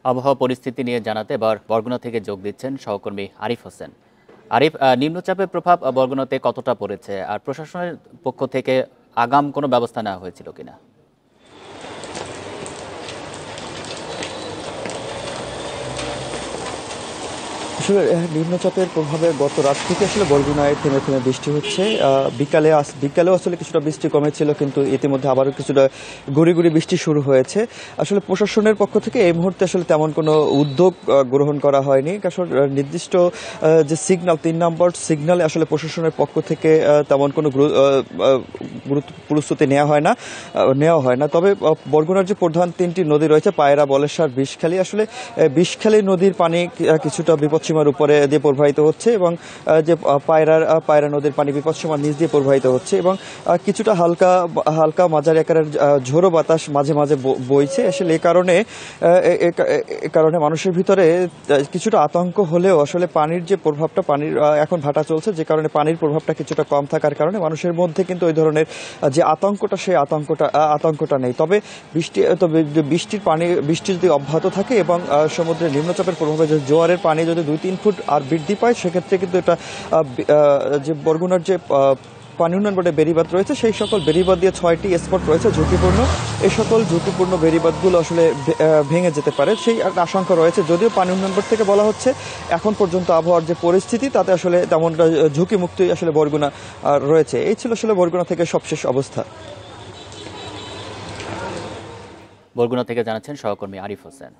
আবহাওয়া পরিস্থিতি নিয়ে জানাতে এবার বরগুনা থেকে যোগ দিচ্ছেন সহকর্মী আরিফ হোসেন। আরিফ, নিম্নচাপের প্রভাব বরগুনাতে কতটা পড়েছে, আর প্রশাসনের পক্ষ থেকে আগাম কোনো ব্যবস্থা নেওয়া হয়েছিল কিনা? আসলে নিম্নচাপের প্রভাবে গত রাত থেকে আসলে বরগুনায় থেমে থেমে বৃষ্টি হচ্ছে। বিকালেও আসলে কিছুটা বৃষ্টি কমেছিল, কিন্তু ইতিমধ্যে আবারও কিছুটা গুঁড়ি গুঁড়ি বৃষ্টি শুরু হয়েছে। আসলে প্রশাসনের পক্ষ থেকে এই মুহূর্তে আসলে তেমন কোনো উদ্যোগ গ্রহণ করা হয়নি। কারণ নির্দিষ্ট যে সিগন্যাল ৩ নম্বর সিগন্যালে আসলে প্রশাসনের পক্ষ থেকে তেমন কোনো প্রস্তুতি নেওয়া হয় না। তবে বরগুনার যে প্রধান ৩টি নদী রয়েছে, পায়রা, বলেশ্বর, বিষখালী, আসলে বিষখালী নদীর পানি কিছুটা বিপদসীমার উপরে দিয়ে প্রবাহিত হচ্ছে, এবং যে পায়রা নদীর পানি বিপদসীমার নিচ দিয়ে প্রবাহিত হচ্ছে, এবং কিছুটা হালকা মাঝারি আকারের ঝোড়ো বাতাস মাঝে মাঝে বইছে। আসলে এই কারণে মানুষের ভিতরে কিছুটা আতঙ্ক হলেও আসলে পানির যে প্রভাবটা, পানির এখন ভাটা চলছে, যে কারণে পানির প্রভাবটা কিছুটা কম থাকার কারণে মানুষের মধ্যে কিন্তু ওই ধরনের যে আতঙ্কটা, সেই আতঙ্কটা নেই। তবে বৃষ্টি যদি অব্যাহত থাকে এবং সমুদ্রের নিম্নচাপের প্রভাবে জোয়ারের পানি যদি 2-3 ফুট আর বৃদ্ধি পায়, সেক্ষেত্রে কিন্তু এটা যে বরগুনার যে পানি উন্নয়ন বোর্ডের বেড়িবাঁধ রয়েছে, সেই সকল বেড়িবাঁধ দিয়ে 6টি স্পট রয়েছে ঝুঁকিপূর্ণ। এই সকল ঝুঁকিপূর্ণ বেড়িবাঁধগুলো আসলে ভেঙে যেতে পারে, সেই আশঙ্কা রয়েছে। যদিও পানি উন্নয়ন বোর্ড থেকে বলা হচ্ছে এখন পর্যন্ত আবহাওয়ার যে পরিস্থিতি, তাতে আসলে তেমনটা ঝুঁকিমুক্তই আসলে বরগুনা রয়েছে। এই ছিল আসলে বরগুনা থেকে সবশেষ অবস্থা। বরগুনা থেকে জানাচ্ছেন সহকর্মী আরিফ হোসেন।